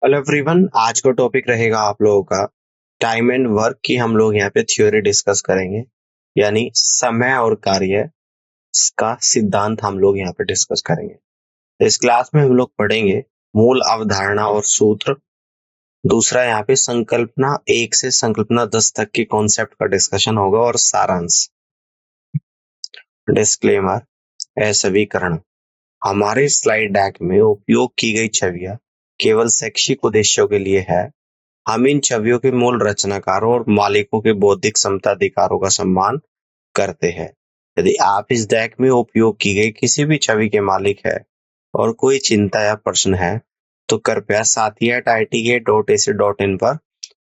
Hello everyone, आज का topic रहेगा आप लोगों का टाइम एंड वर्क की। हम लोग यहाँ पे थ्योरी डिस्कस करेंगे, यानी समय और कार्य का सिद्धांत हम लोग यहाँ पे डिस्कस करेंगे। तो इस क्लास में हम लोग पढ़ेंगे मूल अवधारणा और सूत्र। दूसरा यहाँ पे संकल्पना 1 से संकल्पना 10 तक के कॉन्सेप्ट का डिस्कशन होगा और सारांश। डिस्क्लेमर, सवीकरण। हमारे स्लाइड डेक में उपयोग की गई छवियां केवल शैक्षिक उद्देश्यों के लिए है। हम इन छवियों के मूल रचनाकारों और मालिकों के बौद्धिक समता अधिकारों का सम्मान करते हैं। यदि आप इस डेक में उपयोग की गई किसी भी छवि के मालिक है और कोई चिंता या प्रश्न है, तो कृपया sathi@itk.ac.in पर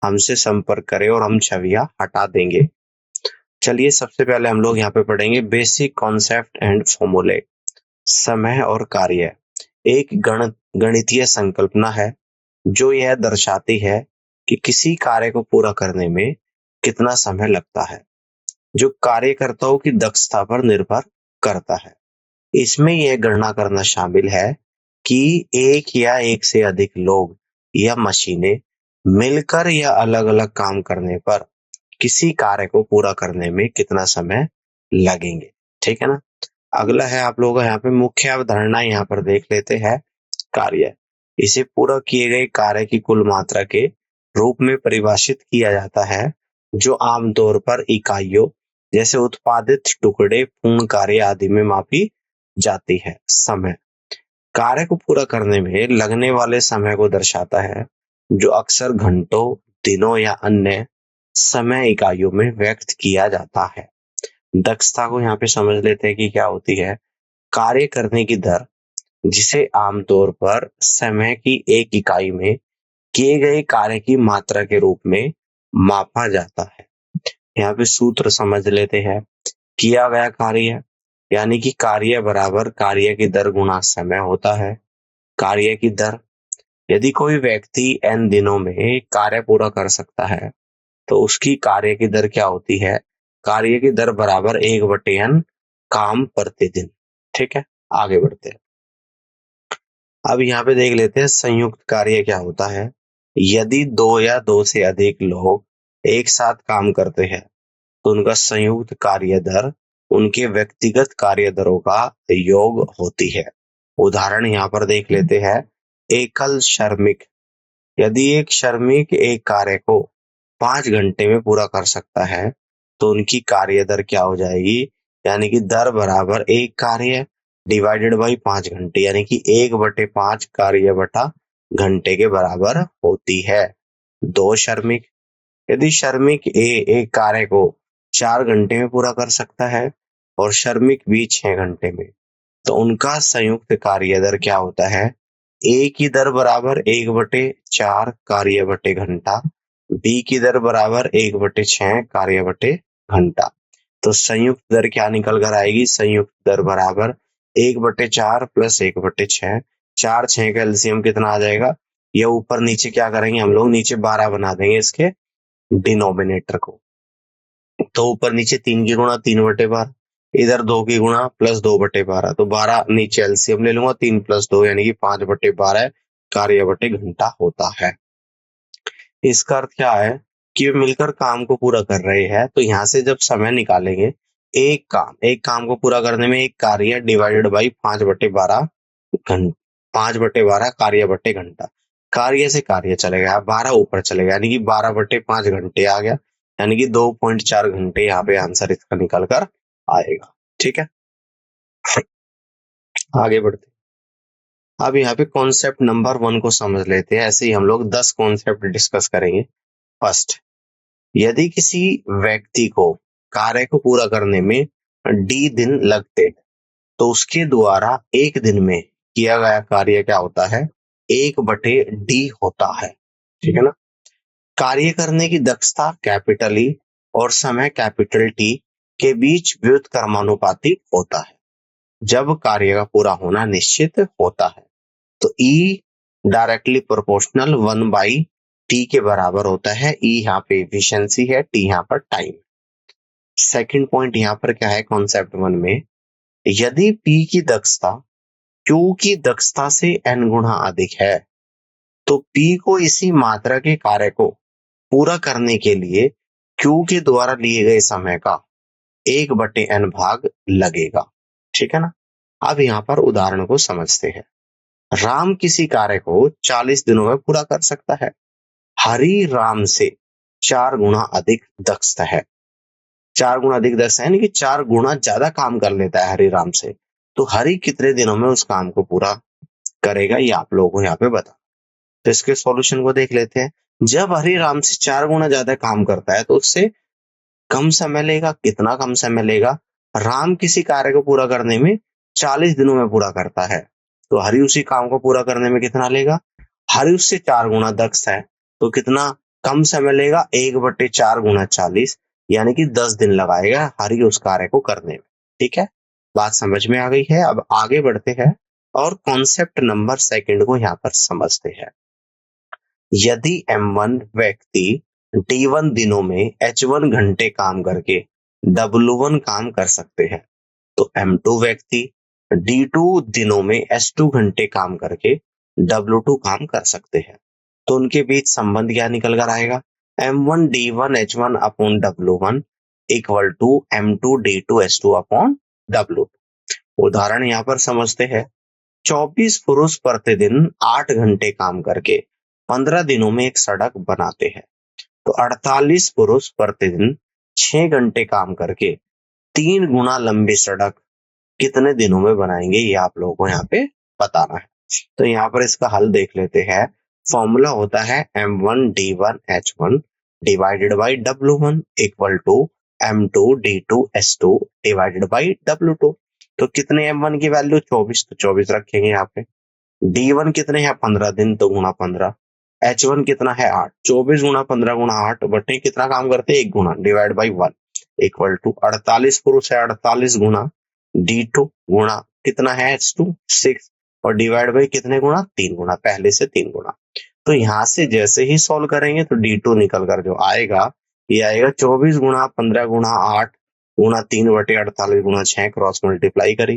हमसे संपर्क करें और हम छवियां हटा देंगे। चलिए, सबसे पहले हम लोग यहाँ पे पढ़ेंगे बेसिक कॉन्सेप्ट एंड फॉर्मूले। समय और कार्य एक गणितीय संकल्पना है जो यह दर्शाती है कि किसी कार्य को पूरा करने में कितना समय लगता है, जो कार्यकर्ताओं की दक्षता पर निर्भर करता है। इसमें यह गणना करना शामिल है कि एक या एक से अधिक लोग या मशीनें मिलकर या अलग-अलग काम करने पर किसी कार्य को पूरा करने में कितना समय लगेंगे। ठीक है ना? अगला है आप लोगों का यहाँ पे मुख्य अवधारणा, यहाँ पर देख लेते हैं कार्य। इसे पूरा किए गए कार्य की कुल मात्रा के रूप में परिभाषित किया जाता है, जो आमतौर पर इकाइयों जैसे उत्पादित टुकड़े, पूर्ण कार्य आदि में मापी जाती है। समय कार्य को पूरा करने में लगने वाले समय को दर्शाता है, जो अक्सर घंटों, दिनों या अन्य समय इकाइयों में व्यक्त किया जाता है। दक्षता को यहाँ पे समझ लेते हैं कि क्या होती है। कार्य करने की दर, जिसे आमतौर पर समय की एक इकाई में किए गए कार्य की मात्रा के रूप में मापा जाता है। यहाँ पे सूत्र समझ लेते हैं। किया गया कार्य यानी कि कार्य बराबर कार्य की दर गुणा समय होता है। कार्य की दर, यदि कोई व्यक्ति n दिनों में कार्य पूरा कर सकता है, तो उसकी कार्य की दर क्या होती है? कार्य की दर बराबर 1/n काम प्रतिदिन। ठीक है, आगे बढ़ते हैं। अब यहाँ पे देख लेते हैं संयुक्त कार्य क्या होता है। यदि दो या दो से अधिक लोग एक साथ काम करते हैं, तो उनका संयुक्त कार्य दर उनके व्यक्तिगत कार्य दरों का योग होती है। उदाहरण यहाँ पर देख लेते हैं। एकल श्रमिक, यदि एक श्रमिक एक कार्य को 5 घंटे में पूरा कर सकता है, तो उनकी कार्य दर क्या हो जाएगी? यानी कि दर बराबर एक कार्य डिवाइडेड बाई 5 घंटे, यानी कि 1/5 कार्य बटा घंटे के बराबर होती है। दो श्रमिक, यदि श्रमिक ए एक कार्य को 4 घंटे में पूरा कर सकता है और श्रमिक बी 6 घंटे में, तो उनका संयुक्त कार्य दर क्या होता है? ए की दर बराबर 1/4 कार्य बटे घंटा, बी की दर बराबर 1/6 कार्य बटे घंटा। तो संयुक्त दर क्या निकल कर आएगी? संयुक्त दर बराबर 1/4 प्लस 1/6। 4 6 का एलसीएम कितना आ जाएगा? ये ऊपर नीचे क्या करेंगे हम लोग? नीचे 12 बना देंगे इसके डिनोमिनेटर को। तो ऊपर नीचे 3 की गुणा 3/12, इधर 2 की गुणा प्लस 2/12, तो 12 नीचे एलसीएम ले लूंगा, 3 प्लस 2 यानी कि 5/12 कार्य बटे घंटा होता है। इसका अर्थ क्या है कि वे मिलकर काम को पूरा कर रहे हैं। तो यहाँ से जब समय निकालेंगे, एक काम को पूरा करने में एक कार्य डिवाइडेड बाई 5/12 घंटा, 5/12 कार्य बटे घंटा। कार्य से कार्य चलेगा, 12 ऊपर चलेगा, यानी कि 12/5 घंटे आ गया, यानी कि 2.4 घंटे यहाँ पे आंसर इसका निकल कर आएगा। ठीक है, आगे बढ़ते। अब यहाँ पे कॉन्सेप्ट नंबर 1 को समझ लेते हैं। ऐसे ही हम लोग 10 कॉन्सेप्ट डिस्कस करेंगे। फर्स्ट, यदि किसी व्यक्ति को कार्य को पूरा करने में डी दिन लगते, तो उसके द्वारा एक दिन में किया गया कार्य क्या होता है? 1/d होता है। ठीक है ना? कार्य करने की दक्षता कैपिटल ई और समय कैपिटल टी के बीच व्युत्क्रमानुपाती होता है, जब कार्य का पूरा होना निश्चित होता है। तो ई डायरेक्टली प्रोपोर्शनल 1/t के बराबर होता है। ई यहाँ पे एफिशिएंसी है, टी यहाँ पर टाइम। सेकंड पॉइंट यहाँ पर क्या है कॉन्सेप्ट 1 में? यदि p की दक्षता q की दक्षता से n गुना अधिक है, तो P को इसी मात्रा के कार्य को पूरा करने के लिए Q के द्वारा लिए गए समय का 1/n भाग लगेगा। ठीक है ना। अब यहाँ पर उदाहरण को समझते हैं। राम किसी कार्य को 40 दिनों में पूरा कर सकता है। हरि राम से 4 गुना अधिक दक्ष है। 4 गुना अधिक दक्ष है यानी कि 4 गुना ज्यादा काम कर लेता है हरि राम से। तो हरि कितने दिनों में उस काम को पूरा करेगा, ये आप लोगों को यहाँ पे बता। तो इसके सॉल्यूशन को देख लेते हैं। जब हरि राम से 4 गुना ज्यादा काम करता है तो उससे कम समय लेगा। कितना कम समय लेगा? राम किसी कार्य को पूरा करने में 40 दिनों में पूरा करता है, तो हरि उसी काम को पूरा करने में कितना लेगा? हरि उससे 4 गुना दक्ष है, तो कितना कम समय लेगा? 1/4 गुना 40 यानी कि 10 दिन लगाएगा हरि उस कार्य को करने में। ठीक है, बात समझ में आ गई है। अब आगे बढ़ते हैं और कॉन्सेप्ट नंबर सेकंड को यहाँ पर समझते हैं। यदि M1 व्यक्ति D1 दिनों में H1 घंटे काम करके W1 काम कर सकते हैं, तो M2 व्यक्ति D2 दिनों में S2 घंटे काम करके W2 काम कर सकते हैं। तो उनके बीच संबंध क्या निकल कर आएगा? M1 D1 H1 upon W1 equal to M2 D2 S2 upon W2। उदाहरण यहाँ पर समझते हैं। 24 पुरुष प्रतिदिन 8 घंटे काम करके 15 दिनों में एक सड़क बनाते हैं, तो 48 पुरुष प्रतिदिन 6 घंटे काम करके 3 गुना लंबी सड़क कितने दिनों में बनाएंगे, ये आप लोगों को यहाँ पे बताना है। तो यहाँ पर इसका हल देख लेते हैं। फॉर्मूला होता है M1 D1 H1 divided by W1 equal to M2 D2 S2 divided by W2। तो कितने M1 की वैल्यू 24, तो 24 रखेंगे यहाँ पे। D1 कितने हैं? 15 दिन, तो गुना 15। H1 कितना है? 8। 24 गुना 15 गुना 8 बटे कितना काम करते हैं? 1 गुना, डिवाइड बाई 1 इक्वल टू 48 पुरुष है 48 गुना D2 गुना कितना है? H2 6 और डिवाइड बाई कितने गुना? 3 गुना, पहले से 3 गुना। तो यहाँ से जैसे ही सॉल्व करेंगे तो D2 निकल कर जो आएगा ये आएगा 24 गुना 15 गुना 8 गुना 3/48 गुना 6 क्रॉस मल्टीप्लाई करी,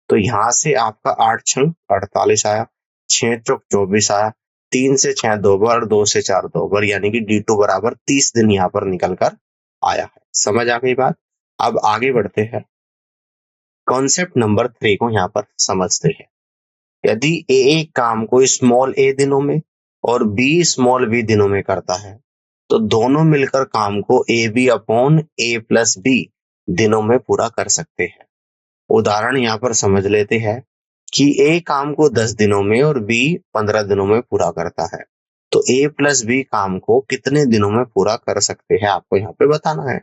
तो यहाँ से आपका 8 छंग 48 आया, 6 चौक 24 आया, 3 से 6 2 बार, 2 से 4 2 बार, यानी कि D2 बराबर 30 दिन यहाँ पर निकल कर आया है। समझ आ गई बात। अब आगे बढ़ते हैं, कॉन्सेप्ट नंबर 3 को यहाँ पर समझते हैं। यदि ए एक काम को स्मॉल ए दिनों में और बी स्मॉल बी दिनों में करता है, तो दोनों मिलकर काम को A B upon A plus B दिनों में पूरा कर सकते हैं। उदाहरण यहाँ पर समझ लेते हैं कि ए काम को 10 दिनों में और बी 15 दिनों में पूरा करता है, तो ए प्लस बी काम को कितने दिनों में पूरा कर सकते हैं, आपको यहाँ पे बताना है।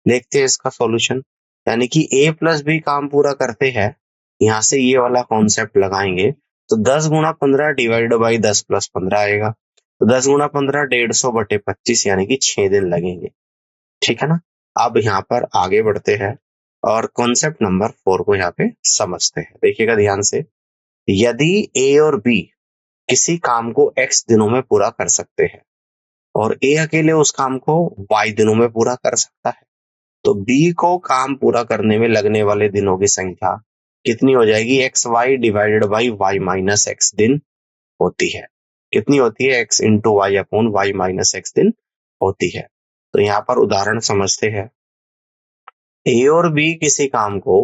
देखते हैं इसका सॉल्यूशन। यानी कि ए प्लस बी काम पूरा करते हैं, यहाँ से ये वाला कॉन्सेप्ट लगाएंगे तो 10 गुना 15 डिवाइड बाई 10 प्लस 15 आएगा, तो 10 गुना 15 150/25 यानी कि 6 दिन लगेंगे। ठीक है ना। अब यहाँ पर आगे बढ़ते हैं और कॉन्सेप्ट नंबर 4 को यहाँ पे समझते हैं। देखिएगा ध्यान से। यदि ए और बी किसी काम को x दिनों में पूरा कर सकते हैं और ए अकेले उस काम को y दिनों में पूरा कर सकता है, तो बी को काम पूरा करने में लगने वाले दिनों की संख्या कितनी हो जाएगी? XY divided by y minus x दिन होती है। कितनी होती है? x into Y upon y minus x दिन होती है। तो यहाँ पर उदाहरण समझते हैं। ए और बी किसी काम को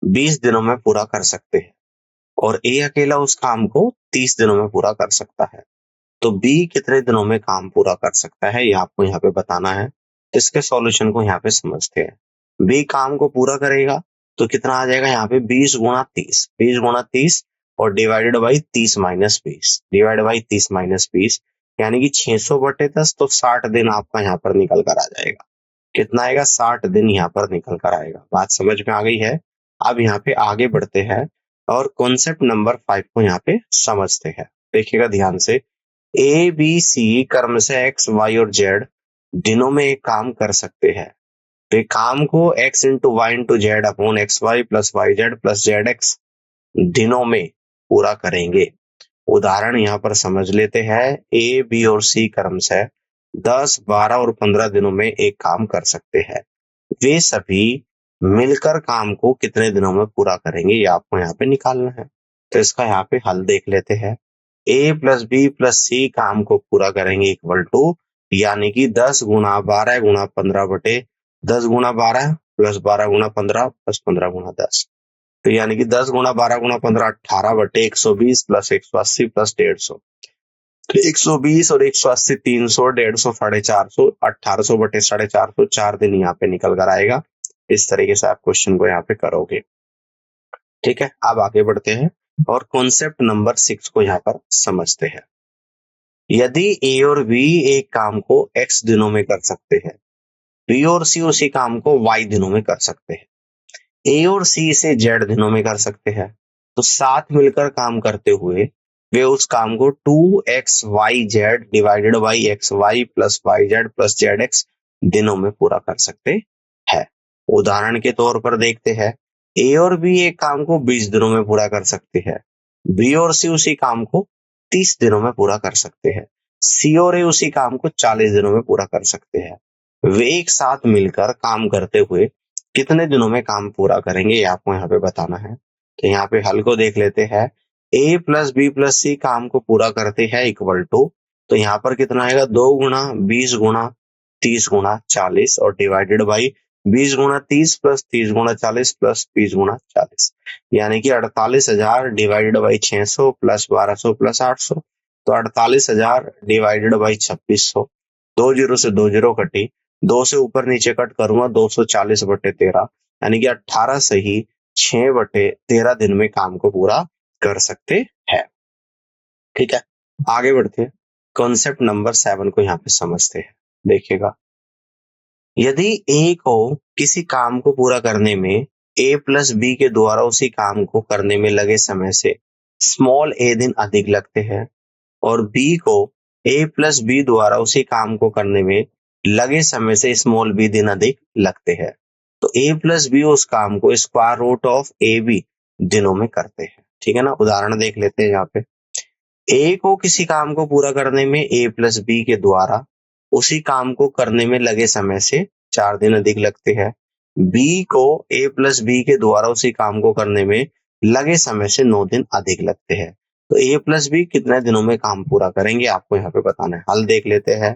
20 दिनों में पूरा कर सकते हैं और ए अकेला उस काम को 30 दिनों में पूरा कर सकता है, तो बी कितने दिनों में काम पूरा कर सकता है, ये आपको यहाँ पे बताना है। इसके सॉल्यूशन को यहाँ पे समझते हैं। बी काम को पूरा करेगा तो कितना आ जाएगा यहाँ पे? 20 गुना 30, 20 गुना 30 और divided by 30 minus 20, divide by 30 minus 20 यानी कि 600/10, तो 60 दिन आपका यहाँ पर निकल कर आ जाएगा। कितना आएगा? 60 दिन यहाँ पर निकल कर आएगा। बात समझ में आ गई है। अब यहाँ पे आगे बढ़ते हैं और कॉन्सेप्ट नंबर 5 को यहाँ पे समझते हैं। देखिएगा ध्यान से। ए बी सी कर्म से एक्स वाई और जेड दिनों में एक काम कर सकते हैं, तो एक काम को X into Y into Z upon X Y plus Y Z plus Z X दिनों में पूरा करेंगे। उदाहरण यहाँ पर समझ लेते हैं। ए बी और सी कर्म से 10 12 और 15 दिनों में एक काम कर सकते हैं। वे सभी मिलकर काम को कितने दिनों में पूरा करेंगे, ये आपको यहाँ पे निकालना है। तो इसका यहाँ पे हल देख लेते हैं। ए प्लस बी प्लस सी काम को पूरा करेंगे इक्वल टू, यानी कि 10 गुणा 12 गुणा 15 बटे 10 गुणा 12 प्लस 12 गुणा 15 प्लस 15 गुणा 10, तो यानी कि 10 गुणा 12 गुणा 15 18 बटे 120 प्लस 180 प्लस 150, तो 120 और 180 300 150 450 1800 बटे 450, 4 दिन यहाँ पे निकल कर आएगा। इस तरीके से आप क्वेश्चन को यहाँ पे करोगे। ठीक है, अब आगे बढ़ते हैं और कॉन्सेप्ट नंबर 6 को यहाँ पर समझते हैं। यदि ए और बी एक काम को x दिनों में कर सकते हैं, बी और सी उसी काम को y दिनों में कर सकते हैं, ए और सी इसे z दिनों में कर सकते हैं, तो साथ मिलकर काम करते हुए वे उस काम को 2xyz divided by xy plus yz plus zx दिनों में पूरा कर सकते हैं। उदाहरण के तौर पर देखते हैं, ए और बी एक काम को 20 दिनों में पूरा कर सकते हैं, बी और सी उसी काम को 30 दिनों में पूरा कर सकते हैं, सी और ए उसी काम को 40 दिनों में पूरा कर सकते हैं। वे एक साथ मिलकर काम करते हुए कितने दिनों में काम पूरा करेंगे, ये आपको यहाँ पे बताना है। तो यहाँ पे हल को देख लेते हैं। ए प्लस बी प्लस सी काम को पूरा करते हैं इक्वल टू, तो यहाँ पर कितना आएगा 2 गुणा 20 गुणा 30 गुणा 40 और डिवाइडेड बाई 20 गुणा 30 प्लस 30 गुणा 40 प्लस 20 गुणा 40, यानी कि 48,000 डिवाइडेड बाई 600 प्लस 1200 प्लस 800, तो 48,000 डिवाइडेड बाई 2600, 2 जीरो से 2 जीरो कटी, 2 से ऊपर नीचे कट करूंगा 240 बटे 13, यानी कि 18 से ही 6 बटे 13 दिन में काम को पूरा कर सकते हैं। ठीक है, आगे बढ़ते हैं, कॉन्सेप्ट नंबर 7 को यहाँ पे समझते हैं। देखिएगा, यदि ए को किसी काम को पूरा करने में ए प्लस बी के द्वारा उसी काम को करने में लगे समय से स्मॉल ए दिन अधिक लगते हैं और बी को ए प्लस बी द्वारा उसी काम को करने में लगे समय से स्मॉल बी दिन अधिक लगते हैं, तो ए प्लस बी उस काम को square root of A B दिनों में करते हैं। ठीक है ना, उदाहरण देख लेते हैं। यहाँ पे ए को किसी काम को पूरा करने में ए प्लस बी के द्वारा उसी काम को करने में लगे समय से 4 दिन अधिक लगते हैं, बी को ए प्लस बी के द्वारा उसी काम को करने में लगे समय से 9 दिन अधिक लगते हैं, तो ए प्लस बी कितने दिनों में काम पूरा करेंगे, आपको यहाँ पे बताना है। हल देख लेते हैं,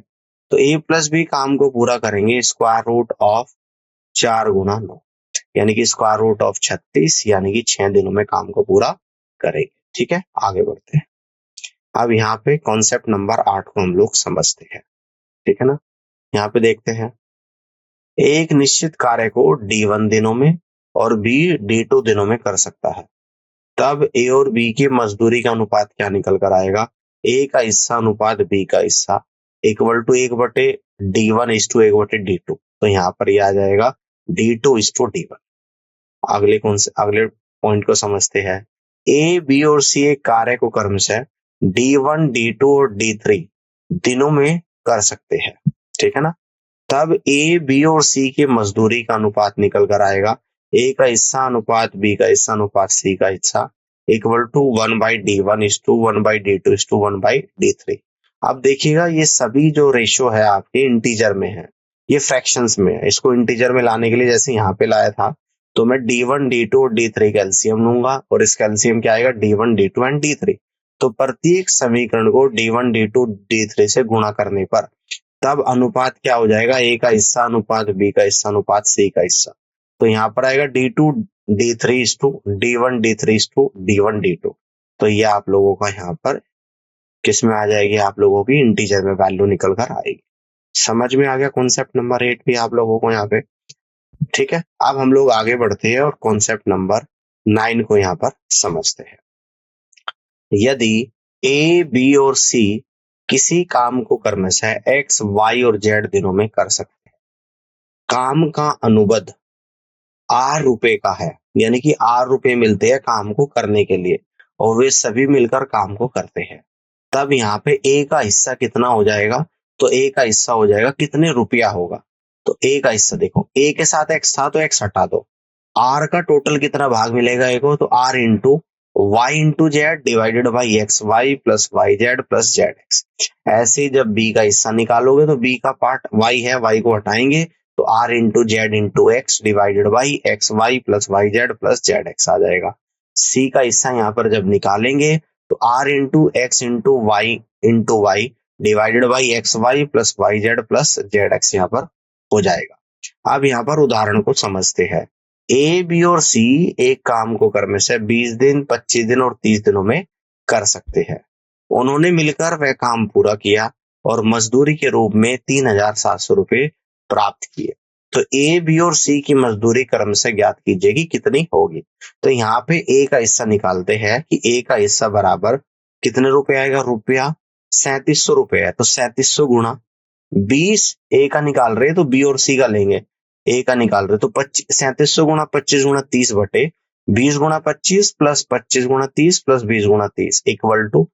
तो ए प्लस बी काम को पूरा करेंगे स्क्वायर रूट ऑफ 4 गुणा 9, यानी कि स्क्वायर रूट ऑफ 36, यानी कि 6 दिनों में काम को पूरा करेंगे। ठीक है, आगे बढ़ते हैं। अब यहाँ पे कॉन्सेप्ट नंबर 8 को हम लोग समझते हैं। ठीक है ना, यहाँ पे देखते हैं, एक निश्चित कार्य को D1 दिनों में और B D2 दिनों में कर सकता है, तब A और B की मजदूरी का अनुपात क्या निकल कर आएगा, A का हिस्सा अनुपात B का हिस्सा इक्वल टू 1 बटे D1 इज टू 1 बटे D2, तो यहाँ पर ये आ जाएगा D2 इज टू D1। अगले पॉइंट को समझते हैं, A, B और C एक कार्य को क्रमशः D1, D2 और D3 दिनों में कर सकते हैं। ठीक है ना, तब ए बी और सी के मजदूरी का अनुपात निकल कर आएगा ए का हिस्सा अनुपात बी का हिस्सा अनुपात सी का हिस्सा equal to 1/D1 is to 1/D2 is to 1/D3। अब देखिएगा, ये सभी जो रेशियो है आपके इंटीजर में है, ये फ्रैक्शंस में है। इसको इंटीजर में लाने के लिए जैसे यहाँ पे लाया था, तो मैं D1, D2 और D3 का एलसीएम लूंगा और इसका एलसीएम क्या आएगा, D1, D2 एंड D3। तो प्रत्येक समीकरण को D1, D2, D3 से गुणा करने पर तब अनुपात क्या हो जाएगा, ए का हिस्सा अनुपात बी का हिस्सा अनुपात सी का हिस्सा, तो यहाँ पर आएगा D2, D3 is to D1, D3 is to D1, D2। तो ये आप लोगों का यहाँ पर किस में आ जाएगी, आप लोगों की इंटीजर में वैल्यू निकल कर आएगी। समझ में आ गया कॉन्सेप्ट नंबर 8 भी आप लोगों को यहाँ पे। ठीक है, अब हम लोग आगे बढ़ते हैं और कॉन्सेप्ट नंबर 9 को यहाँ पर समझते हैं। यदि ए, बी और सी किसी काम को क्रमशः X, Y और Z दिनों में कर सकते हैं, काम का अनुबंध ₹R का है, यानी कि ₹R मिलते हैं काम को करने के लिए और वे सभी मिलकर काम को करते हैं, तब यहाँ पे A का हिस्सा कितना हो जाएगा, तो A का हिस्सा हो जाएगा कितने रुपया होगा, तो A का हिस्सा देखो, A के साथ X था तो X हटा दो, R का टोटल कितना भाग मिलेगा A को, तो R into Y into Z divided by X Y plus Y Z plus Z X. ऐसे जब B का हिस्सा निकालोगे तो B का पार्ट Y है, Y को हटाएंगे तो R into Z into X divided by X Y plus Y Z plus Z X आ जाएगा। C का हिस्सा यहाँ पर जब निकालेंगे तो r into X into Y divided by X Y plus Y Z plus Z X यहाँ पर हो जाएगा। अब यहाँ पर उदाहरण को समझते हैं। ए बी और सी एक काम को क्रम से 20 दिन 25 दिन और 30 दिनों में कर सकते हैं। उन्होंने मिलकर वह काम पूरा किया और मजदूरी के रूप में 3,700 रुपए प्राप्त किए। तो ए बी और सी की मजदूरी क्रम से ज्ञात कीजिए कि कितनी होगी। तो यहाँ पे ए का हिस्सा निकालते हैं कि ए का हिस्सा बराबर कितने रुपए आएगा, रुपया 3700 रुपए है। तो 3700 गुणा 20 ए का निकाल रहे तो बी और सी का लेंगे, ए का निकाल रहे तो 3700 गुणा 25 गुणा 30 बटे 20 गुणा 25 प्लस 25 गुणा 30 प्लस 20 गुणा 30 इक्वल टू,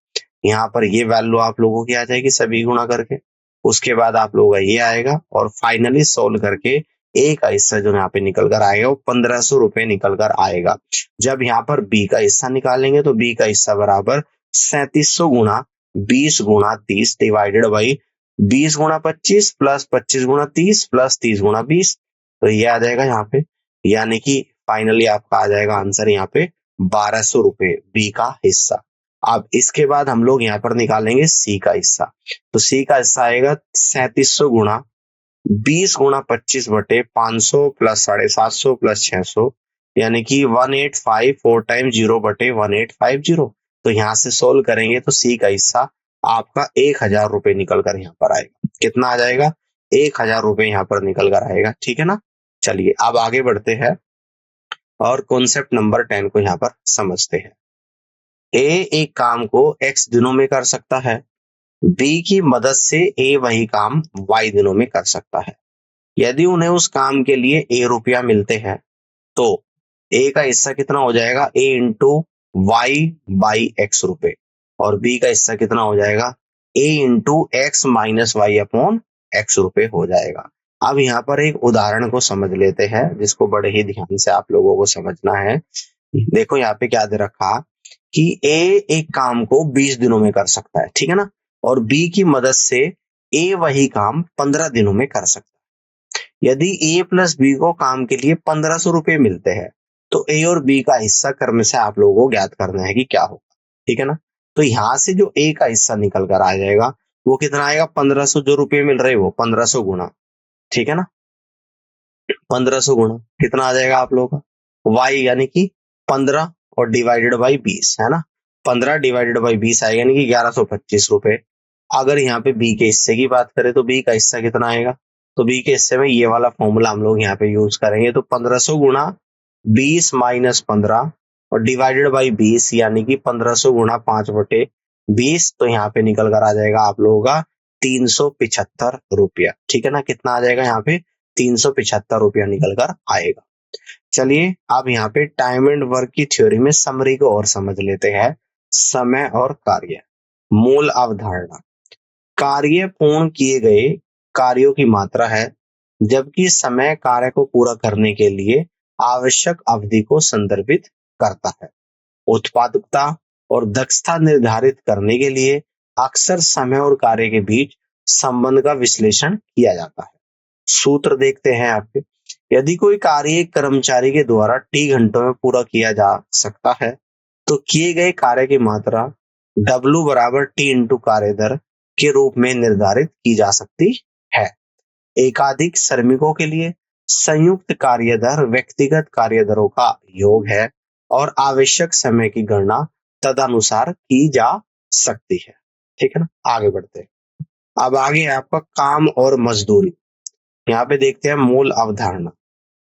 यहाँ पर ये वैल्यू आप लोगों की आ जाएगी सभी गुणा करके। उसके बाद आप लोगों का ये आएगा और फाइनली सोल्व करके ए का हिस्सा जो यहाँ पे निकल कर आएगा वो 1500 रुपए निकल कर आएगा। जब यहाँ पर बी का हिस्सा निकालेंगे तो बी का हिस्सा बराबर 3700 गुणा 20 गुणा 30 डिवाइडेड बाई 20 गुणा 25 प्लस 25 गुणा 30 प्लस 30 गुणा 20। तो ये आ जाएगा यहाँ पे, यानी कि फाइनली आपका आ जाएगा आंसर यहाँ पे 1200 रुपए बी का हिस्सा। अब इसके बाद हम लोग यहाँ पर निकालेंगे सी का हिस्सा। तो सी का हिस्सा आएगा 3700 गुणा 20 गुणा 25 बटे 500 प्लस 750 प्लस 600, यानी कि 185 4 टाइम 0 बटे 1850। तो यहाँ से सोल्व करेंगे तो सी का हिस्सा आपका 1000 रुपए निकल कर यहाँ पर आएगा। कितना आ जाएगा, 1000 रुपए यहाँ पर निकल कर आएगा। ठीक है ना। चलिए अब आगे बढ़ते हैं और कॉन्सेप्ट नंबर 10 को यहाँ पर समझते हैं। ए एक काम को x दिनों में कर सकता है, बी की मदद से ए वही काम y दिनों में कर सकता है। यदि उन्हें उस काम के लिए ए रुपया मिलते हैं तो ए का हिस्सा कितना हो जाएगा, A into Y by X रुपए, और बी का हिस्सा कितना हो जाएगा, A into X minus Y upon X रुपए हो जाएगा। अब यहाँ पर एक उदाहरण को समझ लेते हैं जिसको बड़े ही ध्यान से आप लोगों को समझना है। देखो यहाँ पे क्या दे रखा कि ए एक काम को 20 दिनों में कर सकता है, ठीक है ना, और बी की मदद से ए वही काम 15 दिनों में कर सकता है। यदि ए प्लस बी को काम के लिए 1500 रुपए मिलते हैं तो ए और बी का हिस्सा क्रम से आप लोगों को ज्ञात करना है कि क्या होगा। ठीक है ना। तो यहां से जो ए का हिस्सा निकल कर आ जाएगा वो कितना आएगा, 1500 जो रुपए मिल रहे वो 1500 गुणा, ठीक है ना, 1500 गुणा कितना आ जाएगा आप लोगों का, वाई यानी कि 15 और डिवाइडेड बाई 20, है ना, 15 डिवाइडेड बाई 20 आएगा यानी कि 1125 रुपए। अगर यहाँ पे बी के हिस्से की बात करें तो बी का हिस्सा कितना आएगा, तो बी के हिस्से में ये वाला फॉर्मूला हम लोग यहाँ पे यूज करेंगे। तो 1500 गुणा 20 माइनस 15 और डिवाइडेड बाई 20 यानी कि 1500 गुणा 5 बटे 20, तो यहाँ पे निकल कर आ जाएगा आप लोगों का 375 रुपया। ठीक है ना, कितना आ जाएगा यहाँ पे, 375 रुपया निकल कर आएगा। चलिए अब यहाँ पे टाइम एंड वर्क की थ्योरी में समरी को और समझ लेते हैं। समय और कार्य, मूल अवधारणा, कार्य पूर्ण किए गए कार्यों की मात्रा है, जबकि समय कार्य को पूरा करने के लिए आवश्यक अवधि को संदर्भित करता है। उत्पादकता और दक्षता निर्धारित करने के लिए अक्सर समय और कार्य के बीच संबंध का विश्लेषण किया जाता है। सूत्र देखते हैं आपके, यदि कोई कार्य एक कर्मचारी के द्वारा टी घंटों में पूरा किया जा सकता है तो किए गए कार्य की मात्रा W बराबर टी इंटू कार्य दर के रूप में निर्धारित की जा सकती है। एकाधिक श्रमिकों के लिए संयुक्त कार्य दर व्यक्तिगत कार्य दरों का योग है और आवश्यक समय की गणना तदनुसार की जा सकती है। ठीक है ना, आगे बढ़ते हैं। अब आगे है आपका काम और मजदूरी। यहाँ पे देखते हैं मूल अवधारणा,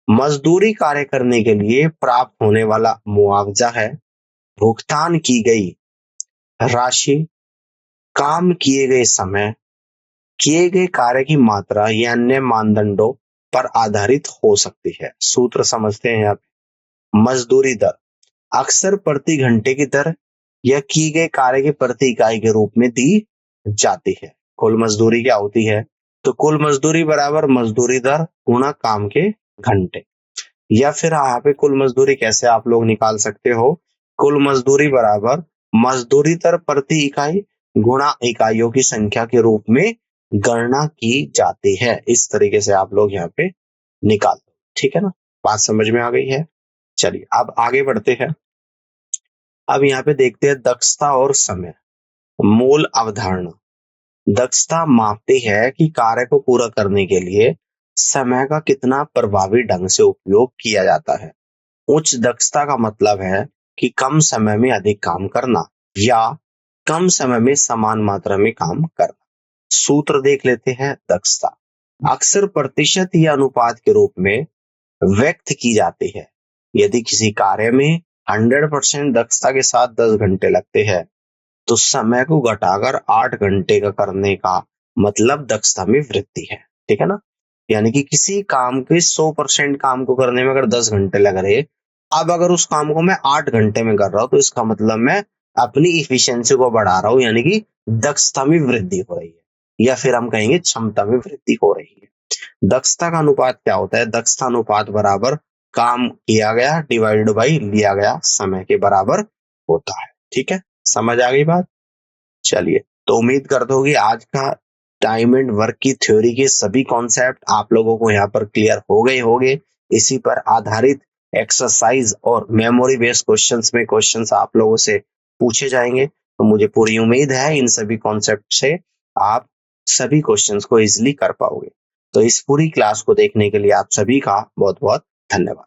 मजदूरी कार्य करने के लिए प्राप्त होने वाला मुआवजा है, भुगतान की गई राशि, काम किए गए समय, किए गए कार्य की मात्रा या अन्य मानदंडों पर आधारित हो सकती है। सूत्र समझते हैं आप। मजदूरी दर अक्सर प्रति घंटे की दर या किए गए कार्य की प्रति इकाई के रूप में दी जाती है। कुल मजदूरी क्या होती है, तो कुल मजदूरी बराबर मजदूरी दर गुणा काम के घंटे, या फिर यहाँ पे कुल मजदूरी कैसे आप लोग निकाल सकते हो, कुल मजदूरी बराबर मजदूरी दर प्रति इकाई गुणा इकाइयों की संख्या के रूप में गणना की जाती है। इस तरीके से आप लोग यहाँ पे निकाल दो। ठीक है ना, बात समझ में आ गई है। चलिए अब आगे बढ़ते हैं। अब यहाँ पे देखते हैं दक्षता और समय। मूल अवधारणा। दक्षता मापती है कि कार्य को पूरा करने के लिए समय का कितना प्रभावी ढंग से उपयोग किया जाता है। उच्च दक्षता का मतलब है कि कम समय में अधिक काम करना या कम समय में समान मात्रा में काम करना। सूत्र देख लेते हैं। दक्षता अक्सर प्रतिशत या अनुपात के रूप में व्यक्त की जाती है। यदि किसी कार्य में 100% दक्षता के साथ 10 घंटे लगते हैं तो समय को घटाकर 8 घंटे का करने का मतलब दक्षता में वृद्धि है। ठीक है ना? यानी कि किसी काम के 100% काम को करने में अगर 10 घंटे लग रहे, अब अगर उस काम को मैं 8 घंटे में कर रहा हूं तो इसका मतलब मैं अपनी इफिशियंसी को बढ़ा रहा हूं, यानी कि दक्षता में वृद्धि हो रही है, या फिर हम कहेंगे क्षमता में वृद्धि हो रही है। दक्षता का अनुपात क्या होता है? दक्षता अनुपात बराबर काम किया गया डिवाइडेड बाई लिया गया समय के बराबर होता है। ठीक है, समझ आ गई बात? चलिए, तो उम्मीद करता हूँ कि आज का टाइम एंड वर्क की थ्योरी के सभी कॉन्सेप्ट आप लोगों को यहाँ पर क्लियर हो गए होंगे। इसी पर आधारित एक्सरसाइज और मेमोरी बेस्ड क्वेश्चंस में क्वेश्चंस आप लोगों से पूछे जाएंगे। तो मुझे पूरी उम्मीद है इन सभी कॉन्सेप्ट से आप सभी क्वेश्चंस को इजिली कर पाओगे। तो इस पूरी क्लास को देखने के लिए आप सभी का बहुत बहुत धन्यवाद।